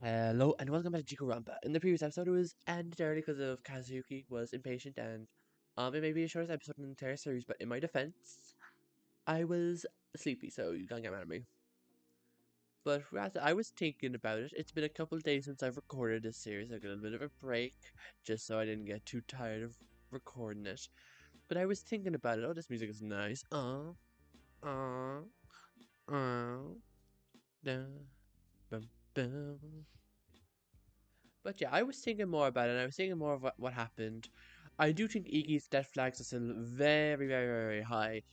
Hello and welcome back to Jikoronpa. In the previous episode, it was ended early because of Kazuyuki was impatient, and it may be the shortest episode in the entire series. But in my defense, I was sleepy, so you can't get mad at me. But rather, I was thinking about it. It's been a couple of days since I've recorded this series. I got a bit of a break, just so I didn't get too tired of recording it. But I was thinking about it. Oh, this music is nice. Uh, da, bum, bum. But yeah, I was thinking more about it, and I was thinking more of what happened. I do think Iki's death flags are still very, very, very high,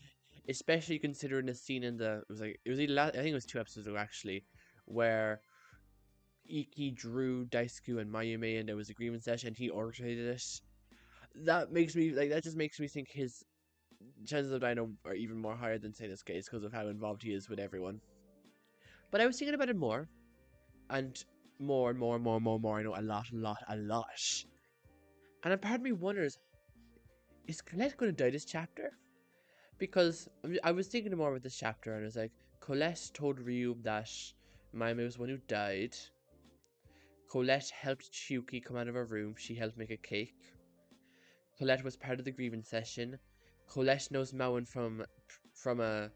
especially considering the scene in the it was either I think it was 2 episodes ago actually, where Iki drew Daisuke and Mayume, and there was a grievance session, and he orchestrated it. That just makes me think his chances of dying are even more higher than Sasuke's because of how involved he is with everyone. But I was thinking about it more, and more and more and more and more and more. I know a lot, a lot, a lot. And a part of me wonders, is Colette going to die this chapter? Because I was thinking more about this chapter, and it was like, Colette told Ryu that Mayumi was the one who died. Colette helped Chuki come out of her room. She helped make a cake. Colette was part of the grievance session. Colette knows Mauen from a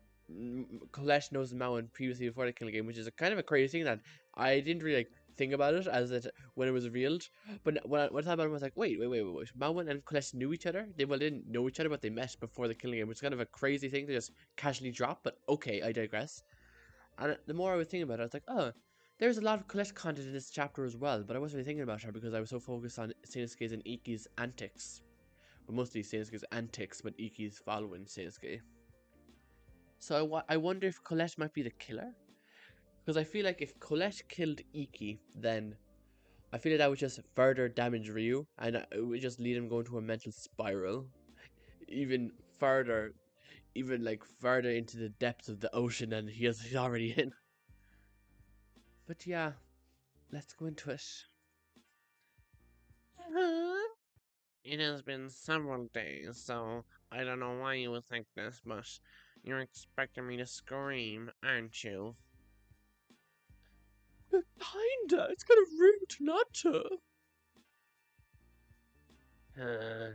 Colette knows Mauen previously before the killing game, which is a kind of a crazy thing that I didn't really think about it as it when it was revealed. But when I thought about it, I was like, wait. Mauen and Colette knew each other. They didn't know each other, but they met before the killing game, which is kind of a crazy thing to just casually drop. But okay, I digress. And the more I was thinking about it, I was like, oh, there's a lot of Colette content in this chapter as well. But I wasn't really thinking about her because I was so focused on Sasuke's and Iki's antics. But mostly Sasuke's antics, but Iki's following Sasuke. So I wonder if Colette might be the killer? Because I feel like if Colette killed Iki, then I feel like that would just further damage Ryu, and it would just lead him going to a mental spiral. Even further, even like further into the depths of the ocean than he's already in. But yeah, let's go into it. It has been several days, so I don't know why you would think this, but you're expecting me to scream, aren't you? Kinda. It's kind of rude not to. Uh,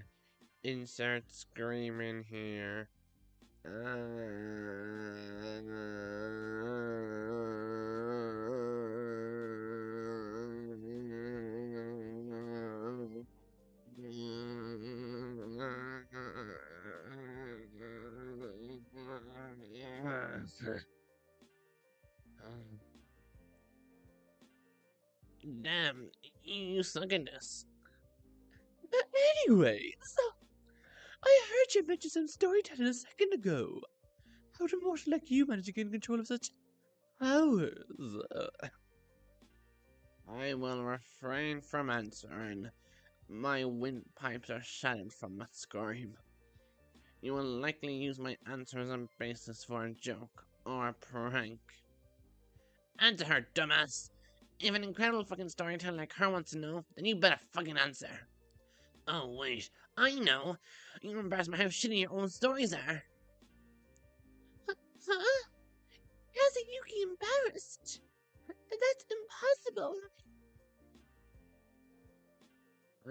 insert screaming here. Damn, you suck at this. Anyways, I heard you mention some storytelling a second ago. How did a mortal like you manage to gain control of such powers? I will refrain from answering. My windpipes are shattered from that scream. You will likely use my answer as a basis for a joke or a prank. Answer her, dumbass! If an incredible fucking storyteller like her wants to know, then you better fucking answer. Oh wait, I know! You embarrass me how shitty your own stories are! Huh? Kazuyuki embarrassed? That's impossible!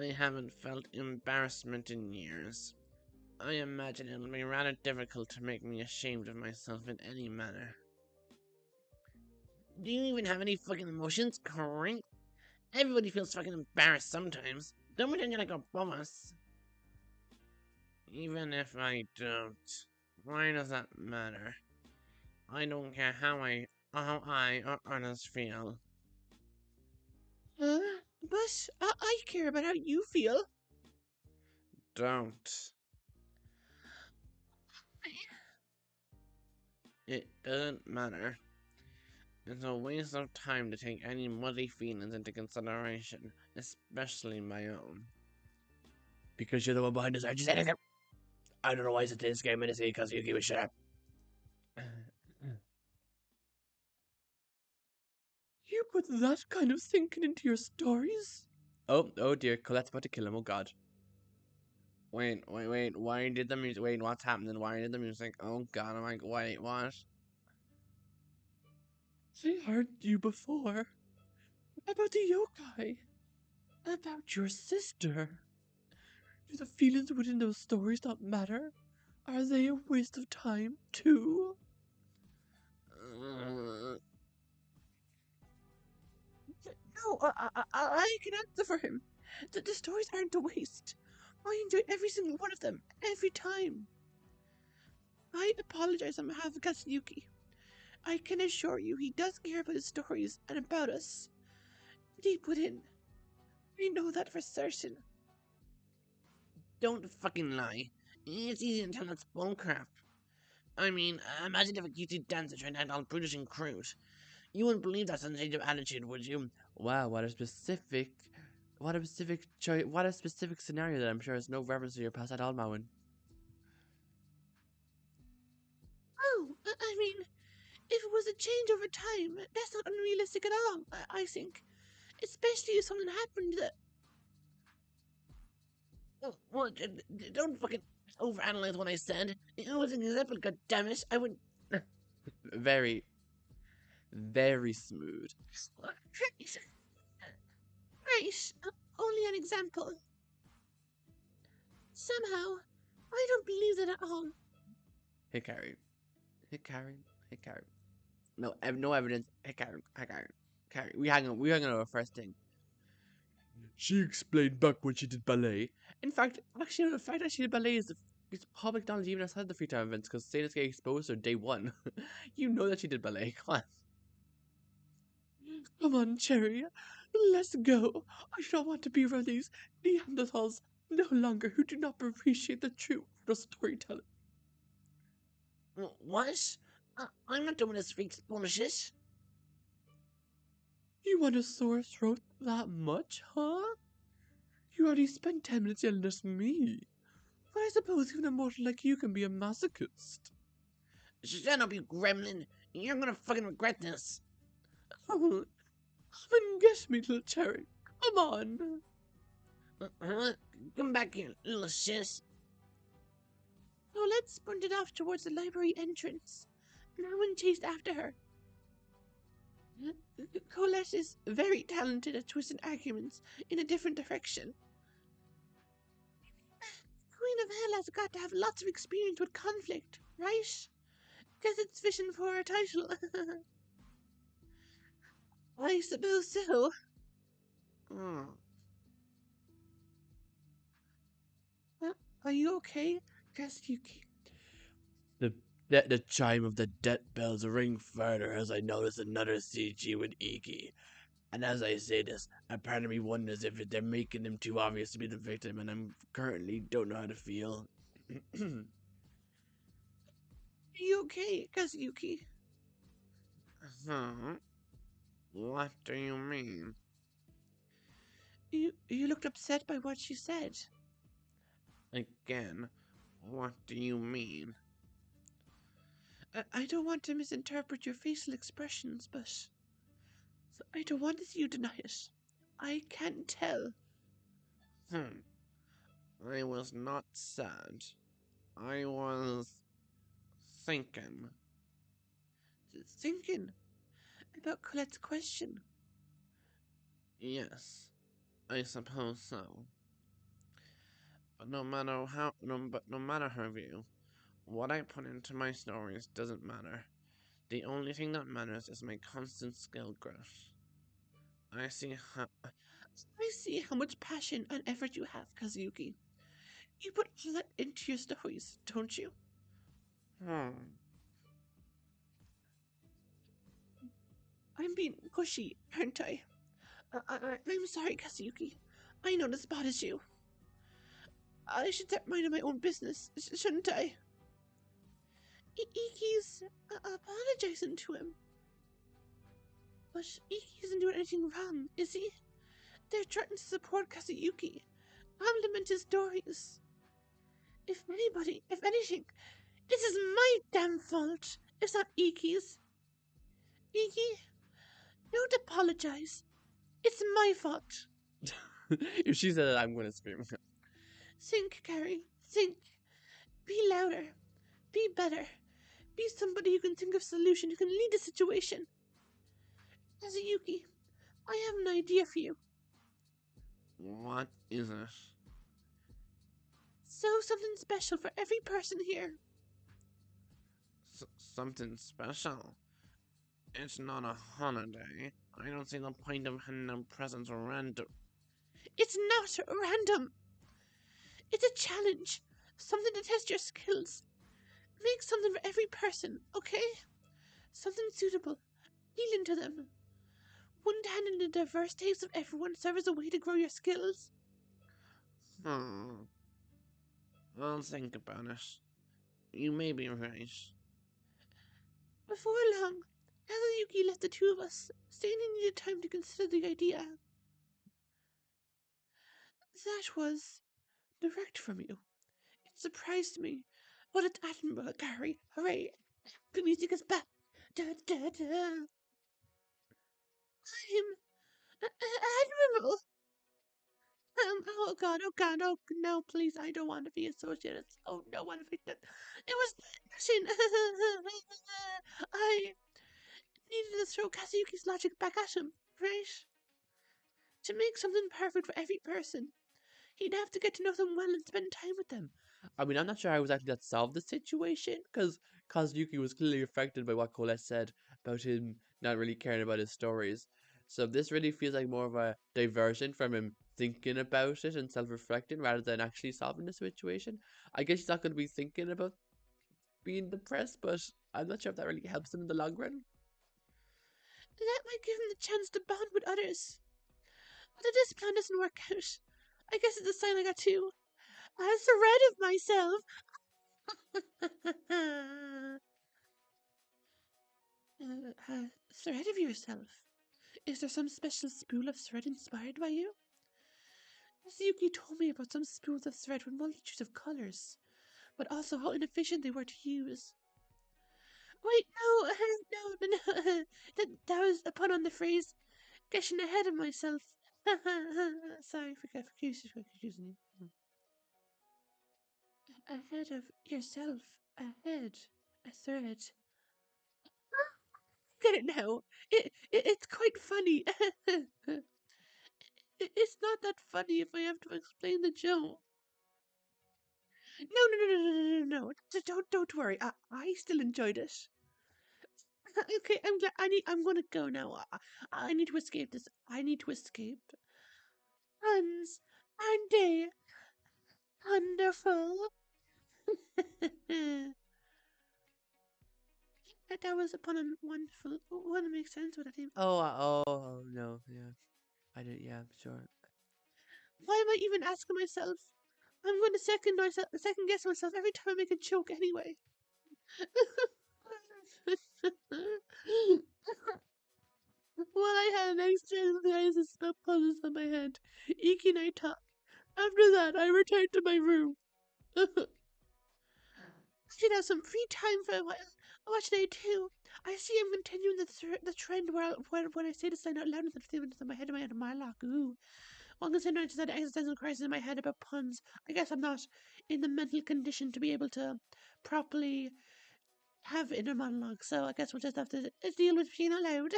I haven't felt embarrassment in years. I imagine it'll be rather difficult to make me ashamed of myself in any manner. Do you even have any fucking emotions, Crank? Everybody feels fucking embarrassed sometimes. Don't pretend you're like above us. Even if I don't, why does that matter? I don't care how I or others feel. Huh? But I care about how you feel. Don't. It doesn't matter. It's a waste of time to take any muddy feelings into consideration, especially my own. Because you're the one behind this, I just said it. I don't know why it's this game and it's because you give a shit up. You put that kind of thinking into your stories? Oh dear, Colette's about to kill him, oh god. Wait, why did the music, wait, what's happening? Why did the music, oh god, I'm like, wait, what? I heard you before. About the yokai. About your sister. Do the feelings within those stories not matter? Are they a waste of time, too? No, I can answer for him. The stories aren't a waste. I enjoy every single one of them, every time. I apologize on behalf of Kazuyuki. I can assure you he does care about his stories and about us. Deep within, I know that for certain. Don't fucking lie. It's easy to tell that's bullcrap. I mean, imagine if a cutesy dancer turned out all brutish and crude. You wouldn't believe that sensitive attitude, would you? Wow, what a specific scenario that I'm sure has no reference to your past at all, Mowen. Oh, I mean, if it was a change over time, that's not unrealistic at all, I think. Especially if something happened that... Oh, well, don't fucking overanalyze what I said. It was an example, goddammit. I would... very, very smooth. Right, only an example. Somehow, I don't believe that at all. Hey, Carrie. Hey, Carrie. Hey, Carrie. No, no evidence. Hey, Carrie. Hey, Carrie. Carrie. We hang on our first thing. She explained back when she did ballet. In fact, actually, the fact that she did ballet is public knowledge even outside the free time events because Satan's getting exposed on day one. You know that she did ballet. Come on. Come on, Cherry. Let's go. I do not want to be around these Neanderthals no longer who do not appreciate the true art of storytelling. What? I'm not doing this freak's bullshit. You want a sore throat that much, huh? You already spent 10 minutes yelling at me. But I suppose even a mortal like you can be a masochist. Shut up, you gremlin. You're gonna fucking regret this. Oh, come and get me, little cherry. Come on. Come back here, little shiz. Kolette sprinted off towards the library entrance. No one chased after her. Kolette is very talented at twisting arguments in a different direction. Queen of Hell has got to have lots of experience with conflict, right? Guess it's fishing for a title. I suppose so. Are you okay, Kazuyuki? The chime of the death bells ring further as I notice another CG with Iki. And as I say this, a part of me wonders if they're making him too obvious to be the victim, and I'm currently don't know how to feel. Are you okay, Kazuyuki? What do you mean? You looked upset by what she said. Again, what do you mean? I don't want to misinterpret your facial expressions, but I don't want to see you deny it. I can't tell. I was not sad. I was thinking. Thinking about Colette's question? Yes, I suppose so. But no matter her view, what I put into my stories doesn't matter. The only thing that matters is my constant skill growth. I see how much passion and effort you have, Kazuyuki. You put all that into your stories, don't you? I'm being pushy, aren't I? I'm sorry, Kazuyuki. I know this bothers you. I should start minding my own business, shouldn't I? Iki's apologizing to him. But Iki isn't doing anything wrong, is he? They're trying to support Kazuyuki, compliment his stories. If anything, this is my damn fault. It's not Iki's. Iki, don't apologize. It's my fault. If she said that, I'm going to scream. Think, Carrie. Think. Be louder. Be better. Be somebody who can think of solution, who can lead the situation. Kazuyuki, I have an idea for you. What is it? So something special for every person here. Something special? It's not a holiday. I don't see the point of handing out presents random. It's not random. It's a challenge. Something to test your skills. Make something for every person, okay? Something suitable. Appealing to them. One to hand in the diverse tastes of everyone serve as a way to grow your skills. Hmm. I'll think about it. You may be right. Before long, Kazuyuki left the two of us, saying he needed time to consider the idea. That was direct from you. It surprised me. But it's admirable, Gary. Hooray! The music is back. Da da da. I'm admirable. Oh God, oh God, oh no, please, I don't want to be associated. Oh no, what have I done? It was passion. I needed to throw Kazuyuki's logic back at him, right? To make something perfect for every person, he'd have to get to know them well and spend time with them. I mean, I'm not sure how exactly that solved the situation, because Kazuyuki was clearly affected by what Kolette said about him not really caring about his stories. So this really feels like more of a diversion from him thinking about it and self-reflecting rather than actually solving the situation. I guess he's not going to be thinking about being depressed, but I'm not sure if that really helps him in the long run. That might give him the chance to bond with others. But if this plan doesn't work out, I guess it's a sign I got to. A thread of myself. Thread of yourself. Is there some special spool of thread inspired by you? Yuki told me about some spools of thread with multitudes of colors, but also how inefficient they were to use. Wait, no, no. That was a pun on the phrase getting ahead of myself. Sorry for confusing you. Ahead of yourself. Ahead. A thread. Get it now. It's quite funny. It's not that funny if I have to explain the joke. No. Don't worry. I still enjoyed it. Okay, I'm glad. I'm gonna go now. I need to escape this. I need to escape. Puns aren't they wonderful? That was a pun on wonderful. Wouldn't make sense without him. Oh no, yeah, I did. Yeah, sure. Why am I even asking myself? I'm going to second guess myself every time I make a joke anyway. Well, I had an extra eyes and spell puzzles on my head. Iki and I talked. After that, I returned to my room. I should have some free time for a while. What should I do? I see I'm continuing the trend where when I say this line out loud instead of thinking in my head in my monologue. Ooh. Well, considering I just had an existential crisis in my head about puns, I guess I'm not in the mental condition to be able to properly have inner monologue. So I guess we'll just have to deal with being out loud.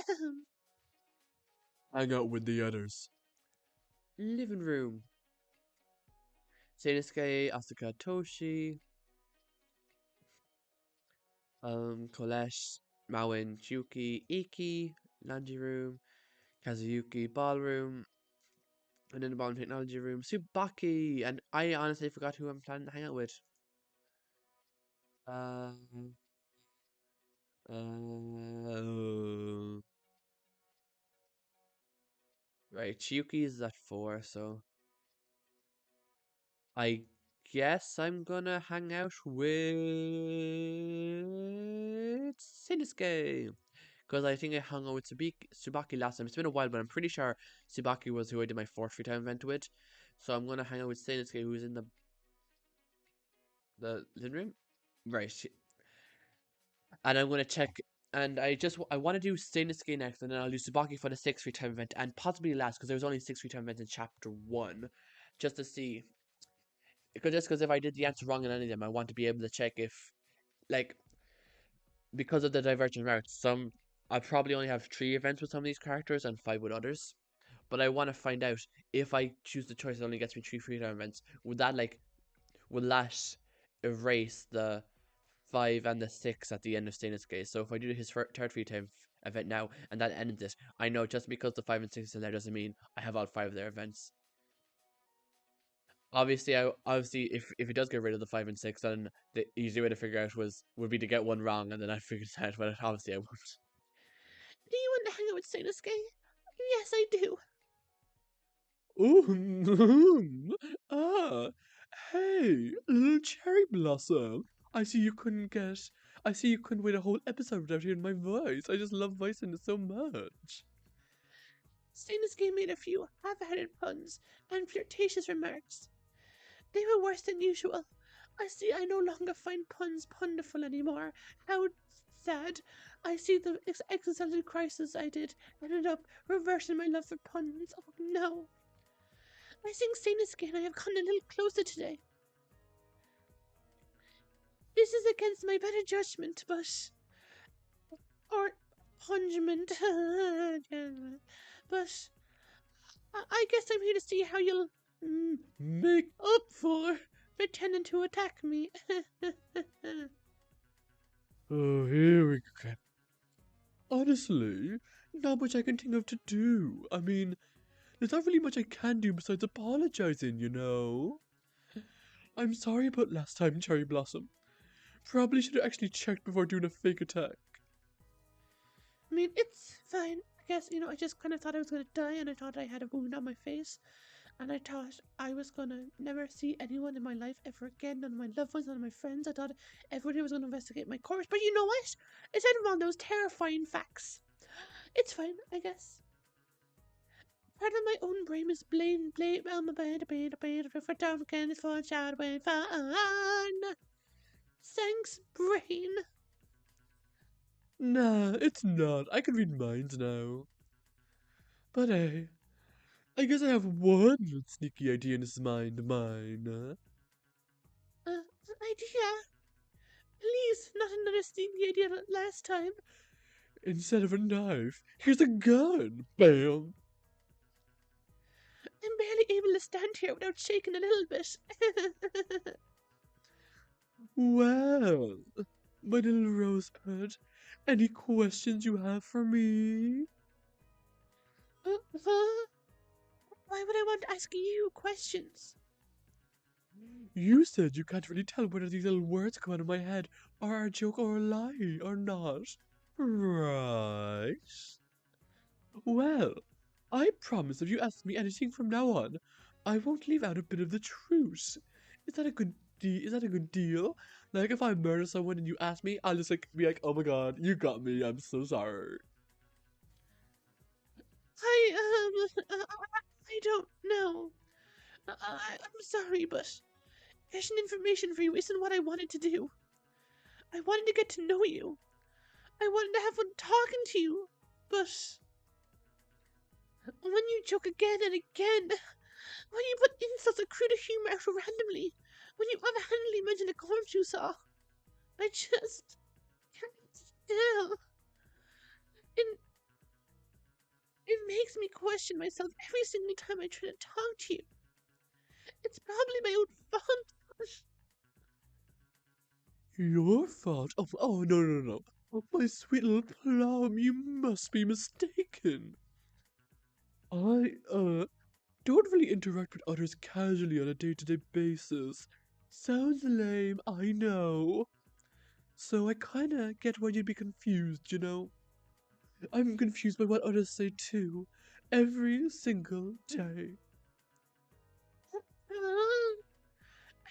Hang out with the others. Living room. Seinosuke, Asuka Toshi, Kolette, Mauen, Chuki, Iki, laundry room, Kazuyuki, ballroom, and then the ballroom technology room, Tsubaki, and I honestly forgot who I'm planning to hang out with. Um, uh, right, Chiyuki is at 4, so I guess I'm gonna hang out with Seinosuke. Because I think I hung out with Tsubaki last time. It's been a while, but I'm pretty sure Tsubaki was who I did my 4th free time event with. So I'm gonna hang out with Seinosuke, who's in the living room. Right. And I'm gonna check. And I want to do Seinosuke next, and then I'll do Tsubaki for the 6th free time event, and possibly last, because there was only 6 free time events in chapter 1. Just to see. Because if I did the answer wrong in any of them, I want to be able to check if, like, because of the divergent routes, some I probably only have 3 events with some of these characters and 5 with others. But I want to find out if I choose the choice that only gets me 3 freedom events, will that erase the 5 and the 6 at the end of Stainless Gate? So if I do his third free time event now and that ends it, I know just because the 5 and 6 is in there doesn't mean I have all 5 of their events. Obviously, if he does get rid of the 5 and 6, then the easy way to figure out would be to get one wrong, and then I figured it out. But obviously, I won't. Do you want to hang out with Sasuke? Yes, I do. Ooh, ah, hey, little cherry blossom. I see you couldn't wait a whole episode without hearing my voice. I just love voicing it so much. Sasuke made a few half-hearted puns and flirtatious remarks. They were worse than usual. I see I no longer find puns wonderful anymore. How sad. I see the existential crisis I did ended up reversing my love for puns. Oh no. I think Sasuke and I have gotten a little closer today. This is against my better judgment, but... or punishment. But... I guess I'm here to see how you'll... make up for pretending to attack me. Oh, here we go. Honestly, not much I can think of to do. I mean, there's not really much I can do besides apologizing, you know? I'm sorry about last time, Cherry Blossom. Probably should have actually checked before doing a fake attack. I mean, it's fine. I guess, I just kind of thought I was going to die, and I thought I had a wound on my face. And I thought I was going to never see anyone in my life ever again. None of my loved ones, none of my friends. I thought everybody was going to investigate my corpse. But you know what? Instead of all those terrifying facts, it's fine, I guess. Part of my own brain is blame on my bed, for down again, it's for shadowing fun. Thanks, brain. Nah, it's not. I can read minds now. But hey, I guess I have one little sneaky idea in his mind, mine. Idea? Please, not another sneaky idea like last time. Instead of a knife, here's a gun. Bam. I'm barely able to stand here without shaking a little bit. Well, my little rosebud, any questions you have for me? Why would I want to ask you questions? You said you can't really tell whether these little words come out of my head are a joke or a lie or not. Right? Well, I promise if you ask me anything from now on, I won't leave out a bit of the truth. Is that a good deal? Like if I murder someone and you ask me, I'll just be like, oh my god, you got me, I'm so sorry. I don't know. I'm sorry, but getting information for you isn't what I wanted to do. I wanted to get to know you. I wanted to have fun talking to you, but when you joke again and again, when you put insults and crude humor out randomly, when you offhandedly mention a corpse you saw, I just can't still. It makes me question myself every single time I try to talk to you. It's probably my own fault. Your fault? Oh, no. Oh, my sweet little plum, you must be mistaken. I, don't really interact with others casually on a day-to-day basis. Sounds lame, I know. So I kinda get why you'd be confused, you know? I'm confused by what others say too, every single day.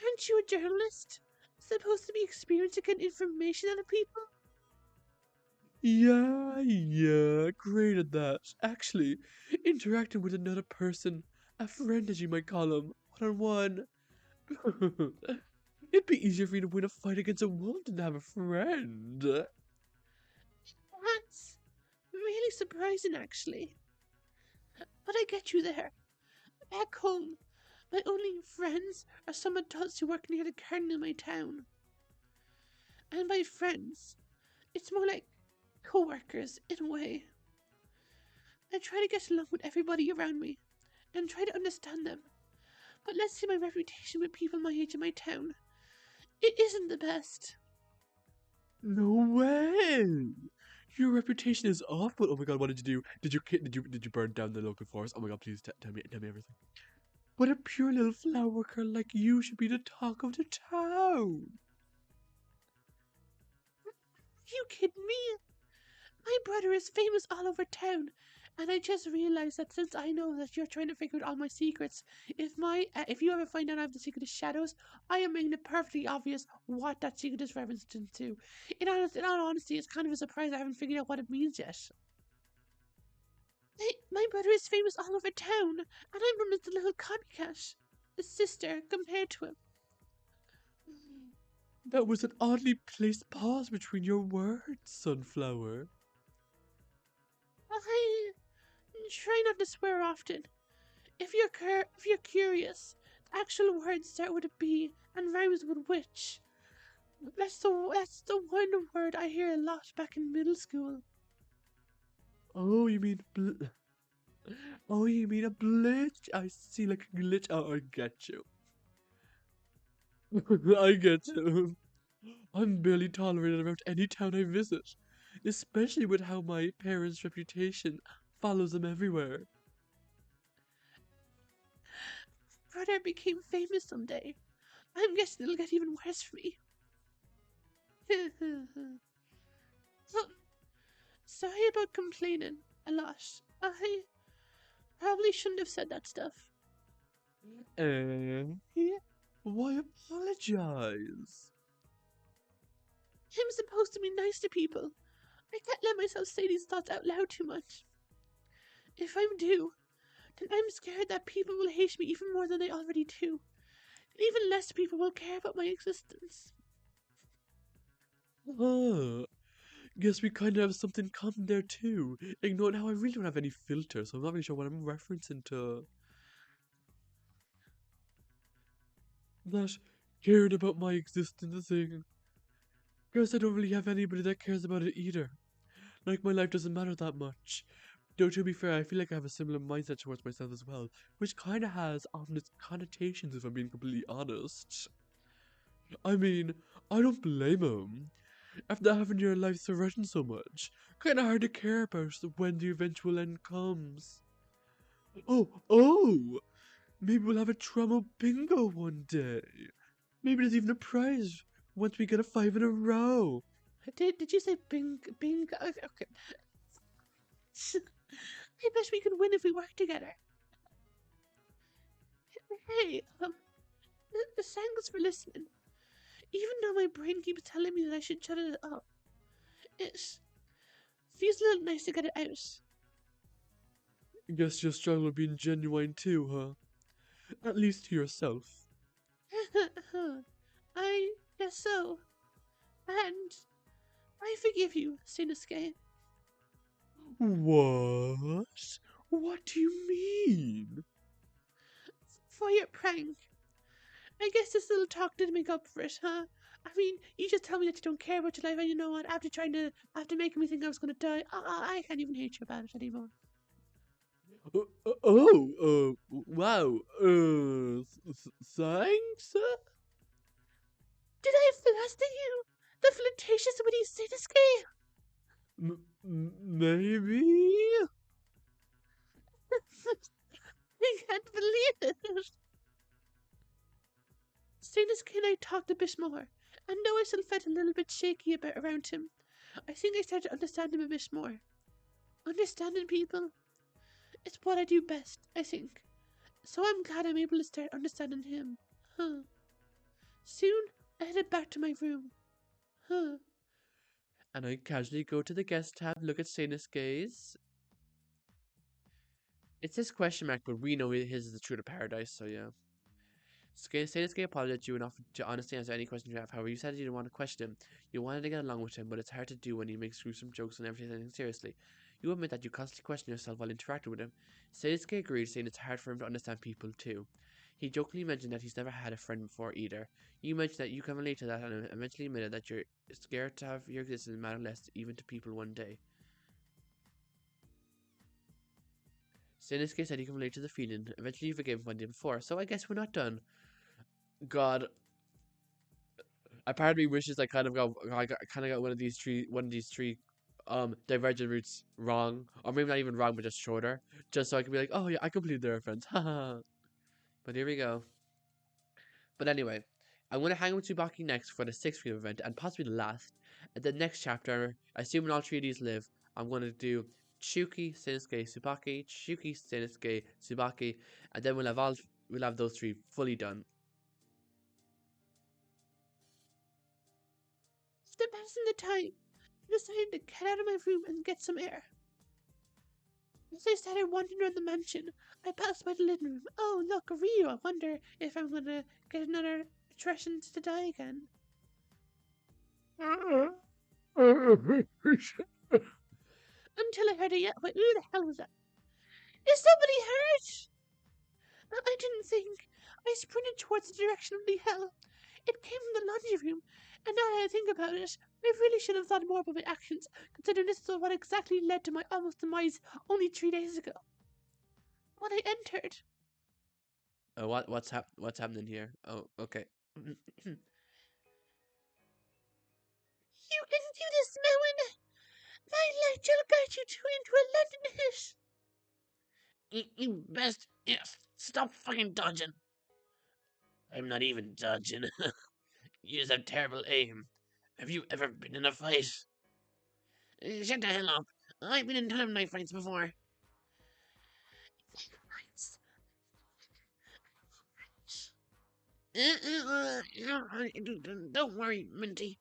Aren't you a journalist? Supposed to be experienced to get information out of people? Yeah, great at that. Actually, interacting with another person, a friend as you might call him, one-on-one. It'd be easier for you to win a fight against a wolf than to have a friend. That's really surprising, actually. But I get you there. Back home, my only friends are some adults who work near the garden in my town. And by friends, it's more like co-workers, in a way. I try to get along with everybody around me, and try to understand them. But let's say my reputation with people my age in my town. It isn't the best. No way! Your reputation is awful. Oh my god, what did you do? Did you burn down the local forest? Oh my god, please tell me everything. But a pure little flower girl like you should be the talk of the town. You kidding me? My brother is famous all over town, and I just realized that since I know that you're trying to figure out all my secrets, if you ever find out I have the secret of shadows, I am making it perfectly obvious what that secret is referenced to. In all honesty, it's kind of a surprise I haven't figured out what it means yet. My brother is famous all over town, and I'm known as the little copycat, a sister compared to him. That was an oddly placed pause between your words, Sunflower. I try not to swear often. If you're curious, the actual words start with a B and rhymes with witch. That's the one word I hear a lot back in middle school. Oh, you mean Oh, you mean a glitch? I see, like a glitch. Oh, I get you. I get you. I'm barely tolerated around any town I visit, especially with how my parents' reputation follows them everywhere. Brother became famous someday. I'm guessing it'll get even worse for me. Sorry about complaining a lot. I probably shouldn't have said that stuff. Why apologize? I'm supposed to be nice to people. I can't let myself say these thoughts out loud too much. If I do, then I'm scared that people will hate me even more than they already do. And even less people will care about my existence. Guess we kind of have something common there too. Ignore how I really don't have any filter, so I'm not really sure what I'm referencing to. That cared about my existence thing. Guess I don't really have anybody that cares about it either. Like my life doesn't matter that much. Though to be fair, I feel like I have a similar mindset towards myself as well, which kind of has ominous connotations if I'm being completely honest. I mean, I don't blame him. After having your life threatened so much, kinda hard to care about when the eventual end comes. Oh! Maybe we'll have a trauma bingo one day. Maybe there's even a prize once we get a 5 in a row. Did you say bing? Okay. I bet we could win if we work together. Hey, thanks for listening. Even though my brain keeps telling me that I should shut it up, it feels a little nice to get it out. Guess you struggle with being genuine too, huh? At least to yourself. I guess so. And I forgive you, Sinosuke. What? What do you mean? For your prank. I guess this little talk did make up for it, huh? I mean, you just tell me that you don't care about your life, and you know what? After making me think I was gonna die, I can't even hate you about it anymore. Wow. Thanks? Did I fluster you? The flirtatious witty Sinosuke? Maybe? I can't believe it. Sinosuke and I talked a bit more, and though I still felt a little bit shaky about around him, I think I started to understand him a bit more. Understanding people? It's what I do best, I think. So I'm glad I'm able to start understanding him. Huh. Soon, I headed back to my room. Huh. And I casually go to the guest tab, look at Seinusuke's. It says question mark, but we know his is the truth of paradise, so yeah. Seinusuke apologized you and offered to honestly answer any questions you have. However, you said you didn't want to question him. You wanted to get along with him, but it's hard to do when he makes gruesome jokes and never takes anything seriously. You admit that you constantly question yourself while interacting with him. Seinusuke agreed, saying it's hard for him to understand people too. He jokingly mentioned that he's never had a friend before either. You mentioned that you can relate to that and eventually admitted that you're scared to have your existence matter less even to people one day. Sasuke said he can relate to the feeling. Eventually, you forgave him one day before, so I guess we're not done. God, a part of me wishes I kind of got one of these three divergent routes wrong, or maybe not even wrong, but just shorter, just so I can be like, oh yeah, I completed the reference, haha. But here we go. But anyway, I'm gonna hang with Tsubaki next for the 6th freedom event, and possibly the last. And the next chapter, assuming all 3 of these live, I'm gonna do Chuki, Sasuke, Tsubaki, Chuki, Sasuke, Tsubaki, and then we'll have those 3 fully done. After passing the time, I decided to get out of my room and get some air. As I started wandering around the mansion, I passed by the living room. Oh, look, a Ryu. I wonder if I'm gonna get another attraction to die again. Until I heard a yell. Wait, who the hell was that? Is somebody hurt? I didn't think. I sprinted towards the direction of the hell. It came from the laundry room, and now that I think about it, I really should have thought more about my actions, considering this is what exactly led to my almost demise only 3 days ago. When I entered. What's happening here? Oh, okay. You can do this, Moen! My light shall guide you into a London hit! You best, yes, stop fucking dodging. I'm not even dodging. You just have terrible aim. Have you ever been in a fight? Shut the hell up. I've been in ton of knife fights before. Don't worry, Minty.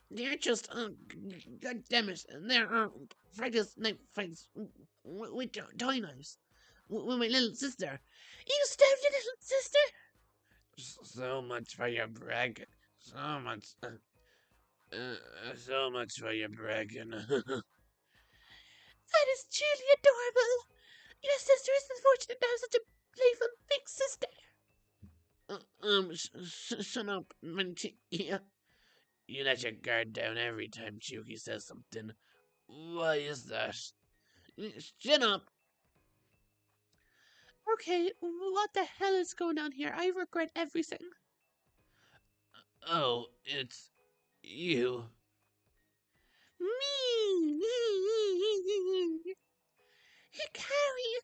They're just, God damn it, they're practice knife fights with toy knives. With my little sister. You stabbed your little sister? So much for your bragging. So much for your bragging. That is truly adorable. Your sister is unfortunate to have such a playful big sister. Shut up, Minty. You let your guard down every time Chuki says something. Why is that? Shut up! Okay, what the hell is going on here? I regret everything. Oh, it's you. Me! Hikari!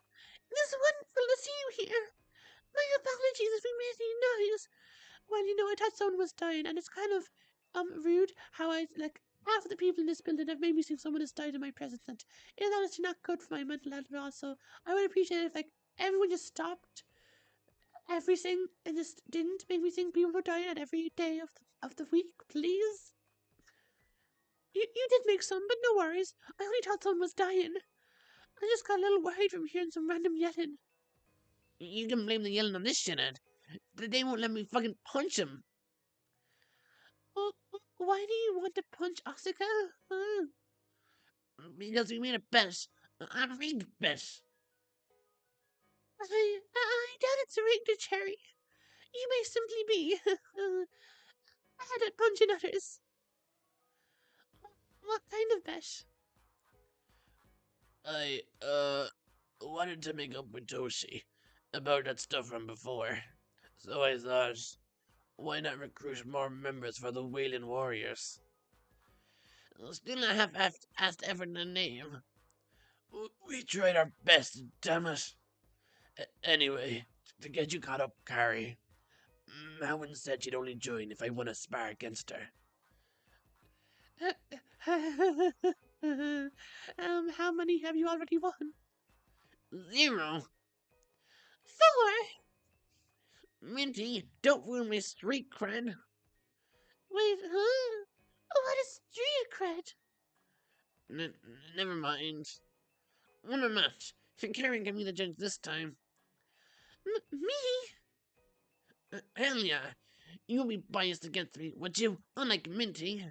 It's wonderful to see you here. My apologies if we made any noise. Well, I thought someone was dying, and it's kind of rude how half of the people in this building have made me think someone has died in my presence, and it's honestly not good for my mental health at all. So I would appreciate it if everyone just stopped everything and just didn't make me think people were dying at every day of the week, please. You did make some, but no worries. I only thought someone was dying. I just got a little worried from hearing some random yelling. You can blame the yelling on this shithead. They won't let me fucking punch him. Why do you want to punch Asuka? Because we made a bet. A rigged bet. I doubt it's a rigged, Cherry. You may simply be bad at punching others. What kind of bet? I, wanted to make up with Toshi about that stuff from before. So I thought, why not recruit more members for the Wailing Warriors? Still not have asked ever the name. We tried our best, damn it. Anyway, to get you caught up, Kari. Mowen said she'd only join if I won a spar against her. How many have you already won? 0. 4. Minty, don't ruin my street cred. Wait, huh? What is street cred? Never mind. Won a match. Karen can be the judge this time. Me? Hell yeah. You'll be biased against me, would you? Unlike Minty.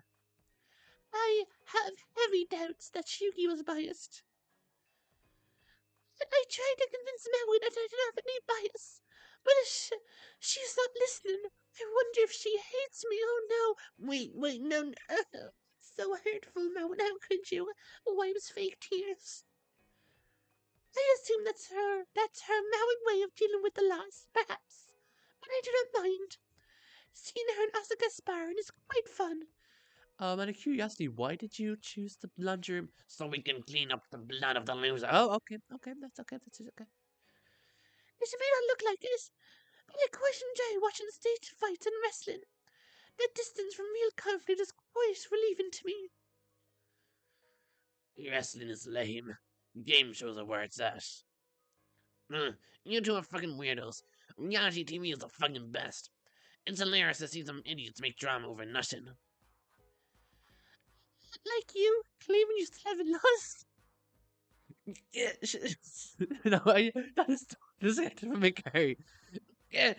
I have heavy doubts that Shuki was biased. I tried to convince Maui that I didn't have any bias, but she's not listening. I wonder if she hates me. Oh no! Wait, no. So hurtful, Maui. How could you? Wipes fake tears. I assume that's her Maui way of dealing with the loss, perhaps. But I do not mind. Seeing her and Asuka sparring is quite fun. Out of curiosity, why did you choose the laundry room? So we can clean up the blood of the loser. Oh, okay, that's okay, that's okay. This may not look like it, but I quite enjoy watching stage fights and wrestling. The distance from real conflict is quite relieving to me. Wrestling is lame. Game shows are where it's at. You two are fucking weirdos. Reality TV is the fucking best. It's hilarious to see some idiots make drama over nothing. Like you, claiming you still haven't lost. Yeah, no, that is disgusting from Carrie. Yeah,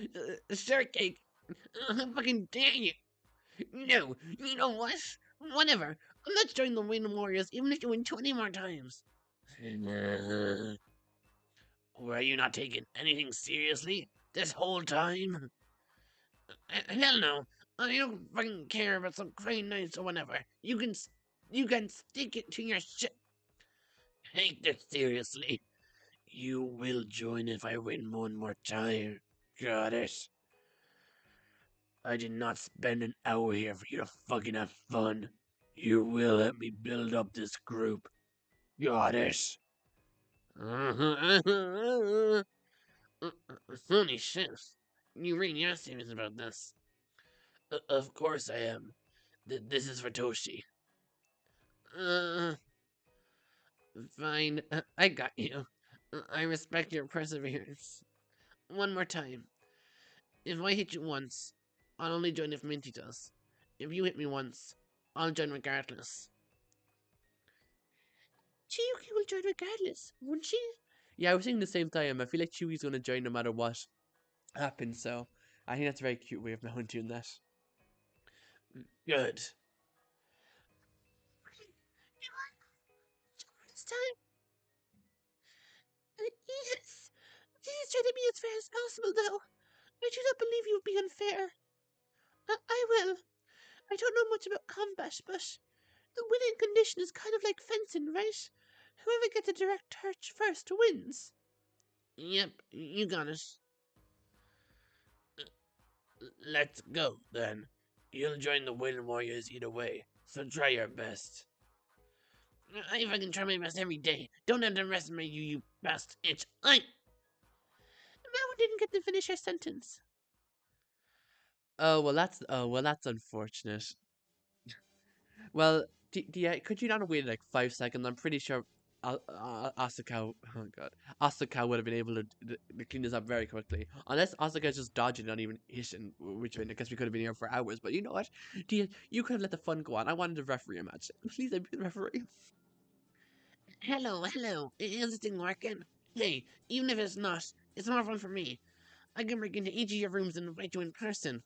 shirt cake. Fucking dare you. No, you know what? Whatever. I'm not joining the Wayne Warriors even if you win 20 more times. Were you not taking anything seriously this whole time? Hell no. I don't fucking care about some crane nights or whatever. You can stick it to your shit. Take this seriously. You will join if I win one more time. Got it. I did not spend an hour here for you to fucking have fun. You will help me build up this group. Got it. Holy shit. You really are serious about this. Of course I am. This is for Toshi. Uh, Fine. I got you. I respect your perseverance. One more time. If I hit you once, I'll only join if Minty does. If you hit me once, I'll join regardless. Chiyuki will join regardless, won't she? Yeah, I was thinking the same time. I feel like Chewy's gonna join no matter what happens, so I think that's a very cute way of Mountain doing that. Good. This time? Yes. Please try to be as fair as possible, though. I do not believe you would be unfair. I will. I don't know much about combat, but the winning condition is kind of like fencing, right? Whoever gets a direct touch first wins. Yep, you got it. Let's go, then. You'll join the Wailing Warriors either way, so try your best. I fucking try my best every day. Don't underestimate you, you best itch. Mao didn't get to finish her sentence. Oh well, that's unfortunate. Well, could you not have waited like 5 seconds? I'm pretty sure Asuka, oh god, Asuka would have been able to clean this up very quickly. Unless Asuka's just dodging, not even hitting, which I guess we could have been here for hours. But you know what? You could have let the fun go on. I wanted to referee a match. Please, I'd be the referee. Hello. Is this thing working? Hey, even if it's not, it's more fun for me. I can break into each of your rooms and invite you in person.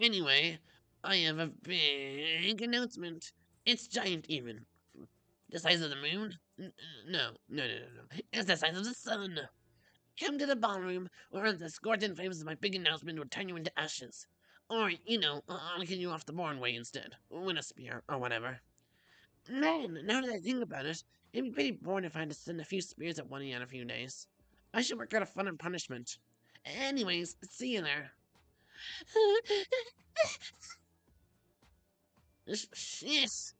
Anyway, I have a big announcement. It's giant, even. The size of the moon? No. It's the size of the sun. Come to the ballroom, or the scorching flames of my big announcement will turn you into ashes. Or, I'll kill you off the bourne way instead. With a spear, or whatever. Man, now that I think about it, it'd be pretty boring if I had to send a few spears at one of you in a few days. I should work out a fun and punishment. Anyways, see you there. Shit.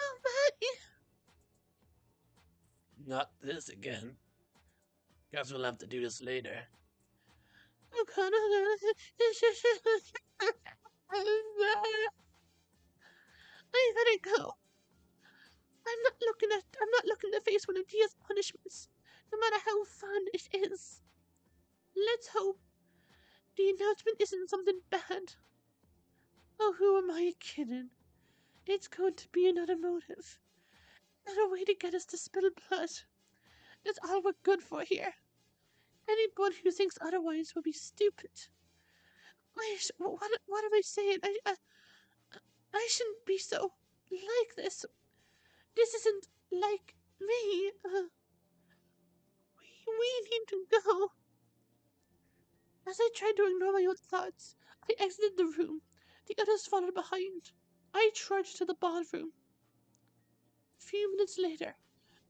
Oh my! Not this again. Guess we'll have to do this later. Oh god! I better go. I'm not looking to face one of Tia's punishments, no matter how fun it is. Let's hope the announcement isn't something bad. Oh, who am I kidding? It's going to be another motive. Another way to get us to spill blood. That's all we're good for here. Anyone who thinks otherwise will be stupid. Wait, what am I saying? I shouldn't be so like this. This isn't like me. We need to go. As I tried to ignore my own thoughts, I exited the room. The others followed behind. I trudged to the ballroom. A few minutes later,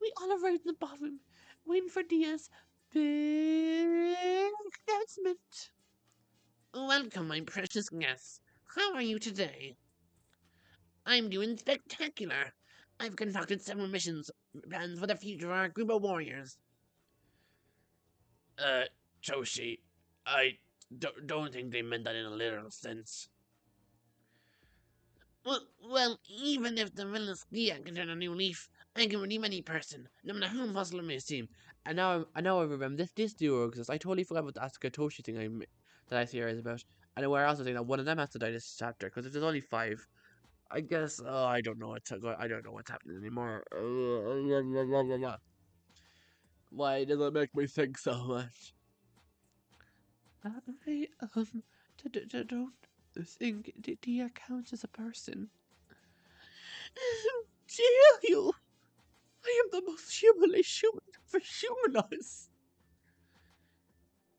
We all arrived in the ballroom, waiting for Dia's big announcement. Welcome, my precious guests. How are you today? I'm doing spectacular. I've concocted several missions plans for the future of our group of warriors. Uh, Toshi, I don't think they meant that in a literal sense. Well, even if the villainous Dia can turn a new leaf, I can redeem any person, no matter how impossible it may seem. And now I remember this duo exists. I totally forgot about the Asuka thing that I theorized about. And we're also saying that one of them has to die this chapter because if there's only 5, I guess I don't know I don't know what's happening anymore. Why does it make me think so much? I don't think Dia counts as a person. Dare you? I am the most humanly human for humanize.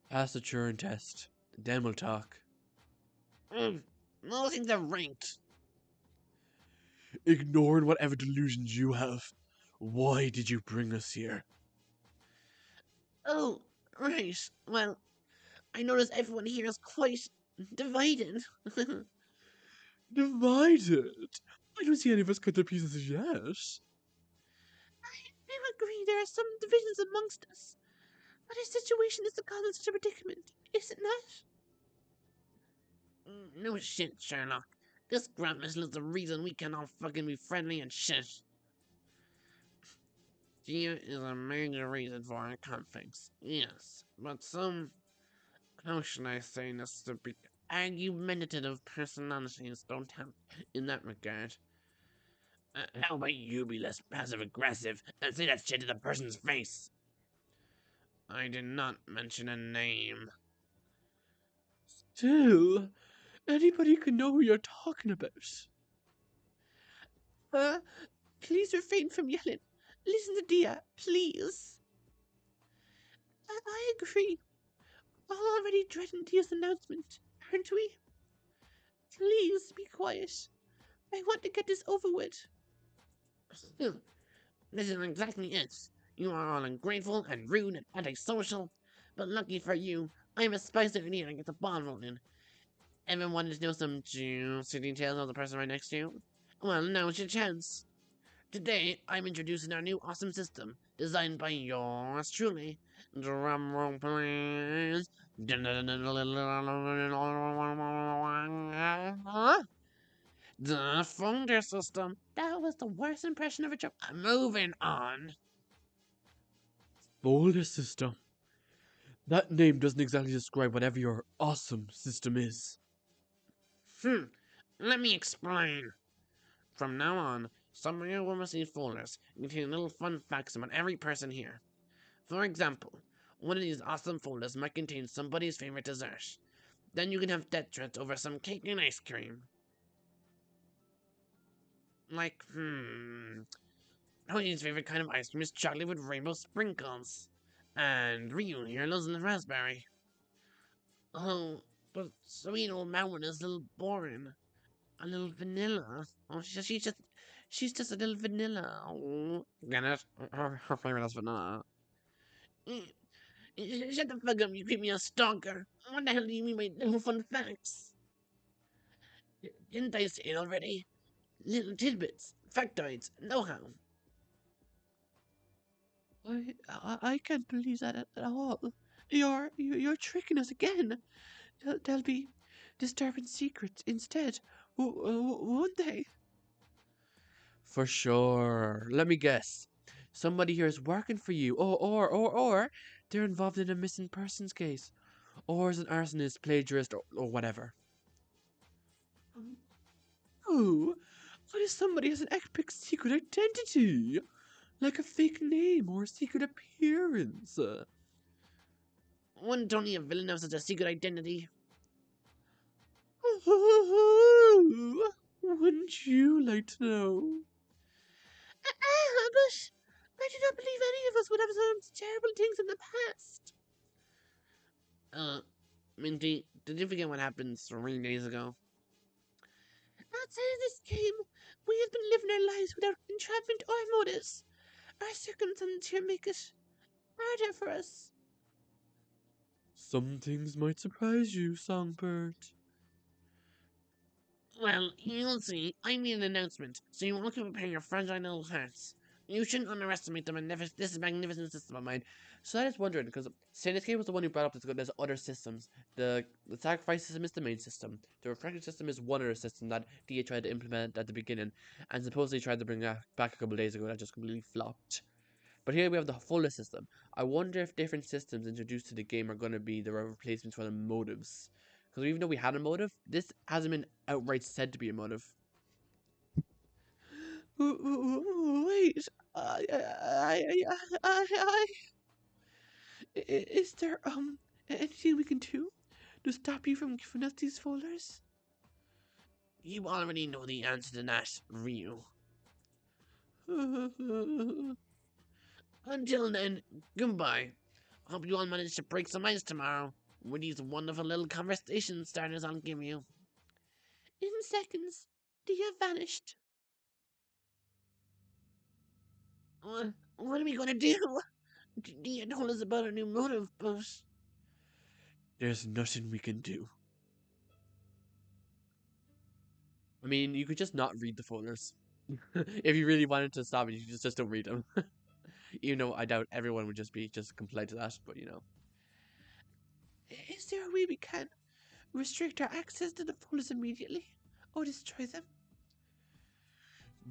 Pass the Turing test. Then we'll talk. Those things are ranked. Ignoring whatever delusions you have, why did you bring us here? Oh, right. Well, I notice everyone here is quite divided. Divided? I don't see any of us cut to pieces yet. I agree there are some divisions amongst us, but our situation is the cause of such a predicament, is it not? No shit, Sherlock. This grunt mission is the reason we can all fucking be friendly and shit. Gia is a major reason for our conflicts, yes, but some, how should I say this to be, argumentative personalities don't help in that regard. How about you be less passive-aggressive and say that shit to the person's face? I did not mention a name. Still, anybody can know who you're talking about. Please refrain from yelling. Listen to Dia, please. I agree. We're all already dreading Dia's announcement, aren't we? Please be quiet. I want to get this over with. This is exactly it. You are all ungrateful and rude and antisocial, but lucky for you, I have a spice idea to get the ball rolling. Ever wanted to know some juicy details of the person right next to you? Well, now's your chance. Today, I'm introducing our new awesome system, designed by yours truly. Drum roll, please. The folder system. That was the worst impression of a joke. Moving on. Folder system. That name doesn't exactly describe whatever your awesome system is. Let me explain. From now on, some of you will receive folders containing little fun facts about every person here. For example, one of these awesome folders might contain somebody's favorite dessert. Then you can have death threats over some cake and ice cream. Like, Tony's favorite kind of ice cream is chocolate with rainbow sprinkles. And Ryu here loves the raspberry. Oh, but sweet old Mountain is a little boring. A little vanilla. Oh, she's just a little vanilla. Oh, get it? Her favorite is vanilla. Shut the fuck up, you creepy ass stalker. What the hell do you mean by little fun facts? Didn't I say it already? Little tidbits, factoids, know-how. I can't believe that at all. You're tricking us again. They'll be disturbing secrets instead, won't they? For sure. Let me guess. Somebody here is working for you, or they're involved in a missing persons case, or is an arsonist, plagiarist, or whatever. Oh, what if somebody has an epic secret identity? Like a fake name or a secret appearance? Wouldn't only a villain have such a secret identity? Wouldn't you like to know? But I do not believe any of us would have done terrible things in the past. Minty, did you forget what happened 3 days ago? Outside of this game, we have been living our lives without entrapment or motives. Our circumstances here make it harder for us. Some things might surprise you, Songbird. Well, you'll see. I need an announcement, so you all can prepare your fragile little hearts. You shouldn't underestimate this magnificent system of mine. So I was wondering, because Seinuke was the one who brought up this, there's other systems. The sacrifice system is the main system. The refraction system is one other system that DA tried to implement at the beginning, and supposedly tried to bring back a couple days ago that just completely flopped. But here we have the fullest system. I wonder if different systems introduced to the game are going to be the replacements for the motives. Because even though we had a motive, this hasn't been outright said to be a motive. Wait, is there anything we can do to stop you from giving us these folders? You already know the answer to that, Ryu. Until then, goodbye. Hope you all manage to break some ice tomorrow with these wonderful little conversation starters I'll give you. In seconds, Dia vanished. What are we gonna do? Dia told us about a new motive, but... There's nothing we can do. I mean, you could just not read the folders. If you really wanted to stop it, you just don't read them. Even though I doubt everyone would just comply to that, but you know. Is there a way we can restrict our access to the folders immediately, or destroy them?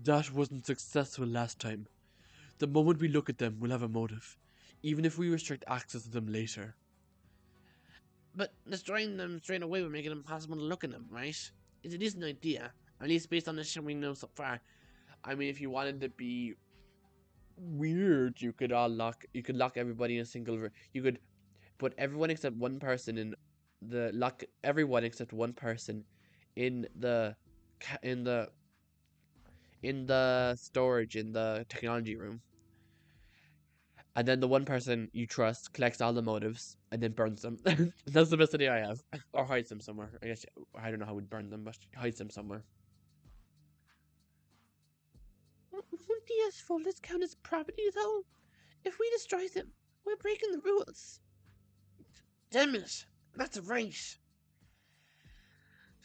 That wasn't successful last time. The moment we look at them, we'll have a motive, even if we restrict access to them later. But destroying them straight away would make it impossible to look at them, right? It is an idea, at least based on the shit we know so far. I mean, if you wanted to be weird, you could lock everybody in a single room. You could put everyone except one person in the lock everyone except one person in the storage in the technology room. And then the one person you trust collects all the motives and then burns them. That's the best idea I have. Or hides them somewhere. I guess I don't know how we'd burn them, but hides them somewhere. Won't Dia's folders count as property, though? If we destroy them, we're breaking the rules. Damn it! That's right.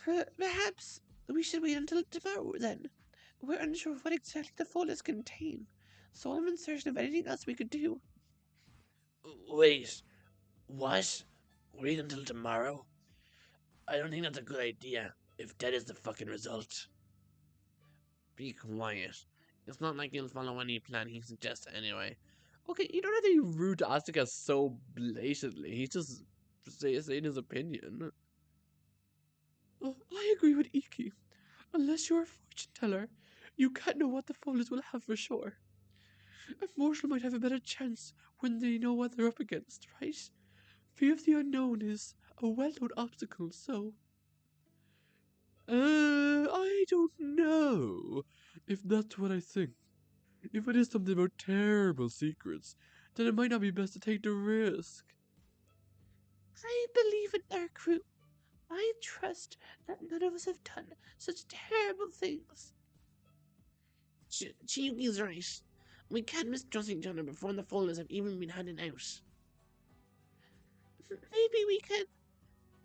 Perhaps we should wait until tomorrow, then. We're unsure of what exactly the folders contain, so I'm uncertain of anything else we could do. Wait, what? Wait until tomorrow? I don't think that's a good idea, if that is the fucking result. Be quiet. It's not like you'll follow any plan he suggests anyway. Okay, you don't have to be rude to Asuka so blatantly. He's just saying his opinion. I agree with Iki. Unless you're a fortune teller, you can't know what the folders will have for sure. A mortal might have a better chance when they know what they're up against, right? Fear of the unknown is a well-known obstacle, so... I don't know if that's what I think. If it is something about terrible secrets, then it might not be best to take the risk. I believe in our crew. I trust that none of us have done such terrible things. Chiyuki's right. We can't mistrust each other before the folders have even been handed out. Maybe we can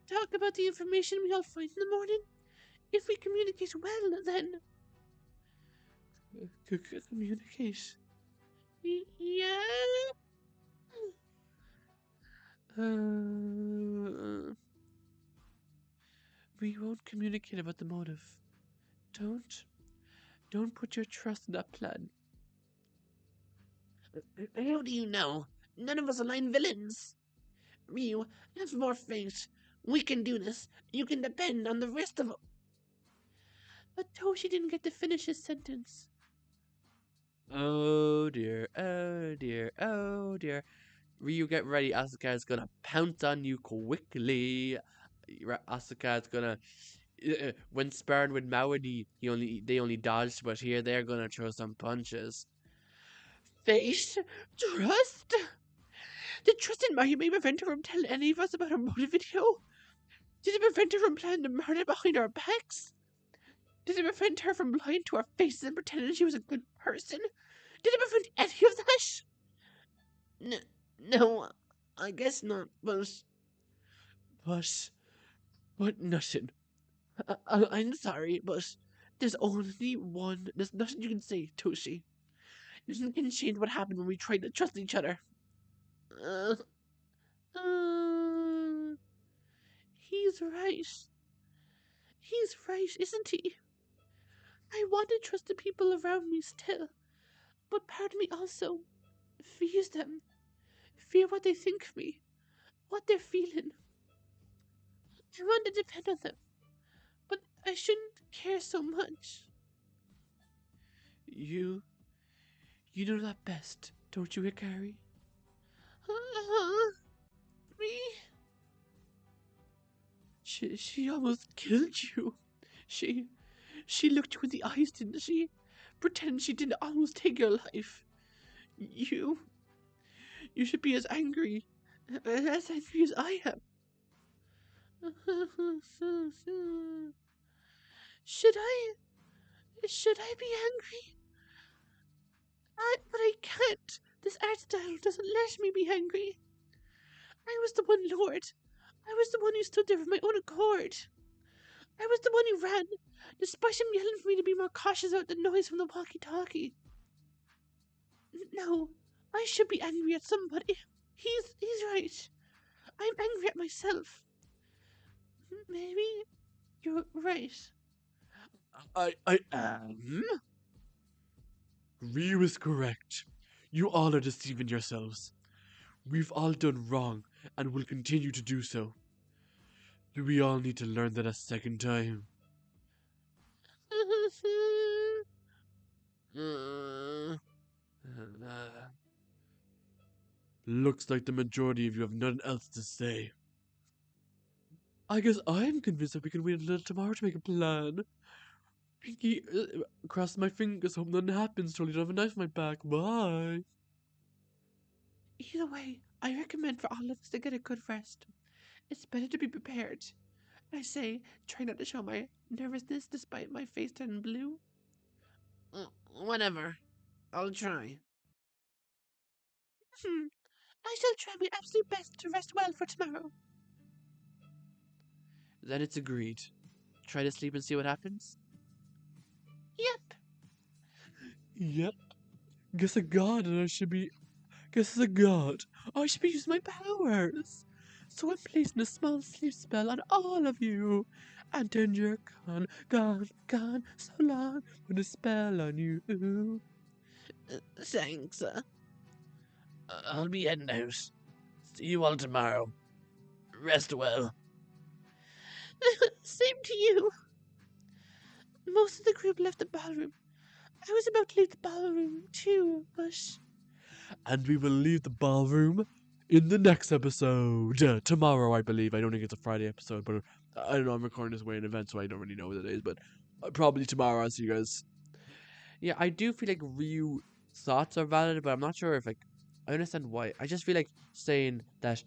talk about the information we all find in the morning. If we communicate well, then... Communicate? Yeah? We won't communicate about the motive. Don't put your trust in that plan. How do you know? None of us align villains. Ryu, have more faith. We can do this. You can depend on the rest of us. But Toshi didn't get to finish his sentence. Oh dear, oh dear, oh dear. Ryu, get ready. Asuka is gonna pounce on you quickly. Asuka is gonna... when sparring with Maori, they only dodged, but here they're gonna throw some punches. Faith? Trust? Did trust in Mayumi prevent her from telling any of us about her motive video? Did it prevent her from planning the murder behind our backs? Did it prevent her from lying to our faces and pretending she was a good person? Did it prevent any of that? No, I guess not, But, but nothing. I'm sorry, but There's only one. There's nothing you can say, Toshi. Nothing can change what happened when we tried to trust each other. uh, Uh, he's right. He's right, isn't he? I want to trust the people around me still, but part of me also fears them. Fear what they think of me, what they're feeling. I want to depend on them, but I shouldn't care so much. You know that best, don't you, Hikari? Me? She almost killed you. She looked you in the eyes, didn't she? Pretend she didn't almost take your life. You should be as angry as I am. Should I? Should I be angry? But I can't. This art style doesn't let me be angry. I was the one Lord. I was the one who stood there of my own accord. I was the one who ran, despite him yelling for me to be more cautious about the noise from the walkie-talkie. No, I should be angry at somebody. He's right. I'm angry at myself. Maybe you're right. I am? Ryu is correct. You all are deceiving yourselves. We've all done wrong and will continue to do so. Do we all need to learn that a second time? Looks like the majority of you have nothing else to say. I guess I'm convinced that we can wait until tomorrow to make a plan. Pinky, cross my fingers, hope nothing happens. Totally don't have a knife in my back. Bye. Either way, I recommend for all of us to get a good rest. It's better to be prepared. I say, try not to show my nervousness despite my face turning blue. whatever. I'll try. I shall try my absolute best to rest well for tomorrow. Then it's agreed. Try to sleep and see what happens? Yep. Yep. Guess a god and I should be... Guess as a god, I should be using my powers. So I'm placing a small sleep spell on all of you. And then you're gone, so long, with a spell on you. Thanks. I'll be heading out. See you all tomorrow. Rest well. Same to you. Most of the group left the ballroom. I was about to leave the ballroom too, but... And we will leave the ballroom in the next episode. Tomorrow, I believe. I don't think it's a Friday episode, but I don't know. I'm recording this way in advance, so I don't really know what it is. But probably tomorrow. I'll see you guys. Yeah, I do feel like Ryu's thoughts are valid, but I'm not sure if I understand why. I just feel like saying that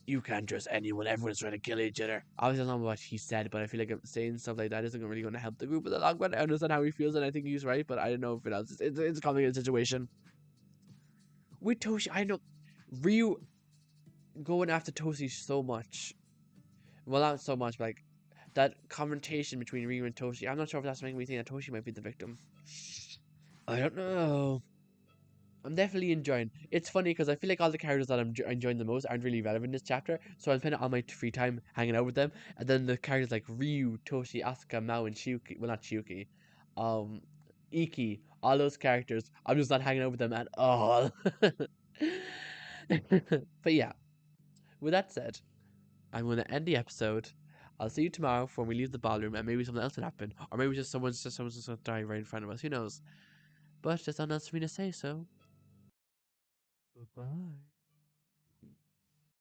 you can't trust anyone. Everyone's trying to kill each other. Obviously, that's not what he said, but I feel like saying stuff like that isn't really going to help the group in the long run. I understand how he feels, and I think he's right, but I don't know if it else. It's a complicated situation. With Toshi, I know Ryu going after Toshi so much. Well, not so much, but like that confrontation between Ryu and Toshi. I'm not sure if that's making me think that Toshi might be the victim. I don't know. I'm definitely enjoying. It's funny because I feel like all the characters that I'm enjoying the most aren't really relevant in this chapter, so I'm spending all my free time hanging out with them. And then the characters like Ryu, Toshi, Asuka, Mao, and Shiuki. Well, not Shiuki. Iki. All those characters. I'm just not hanging out with them at all. But yeah. With that said, I'm going to end the episode. I'll see you tomorrow when we leave the ballroom, and maybe something else will happen, or maybe someone's just going to die right in front of us. Who knows? But there's nothing else for me to say, so. Goodbye.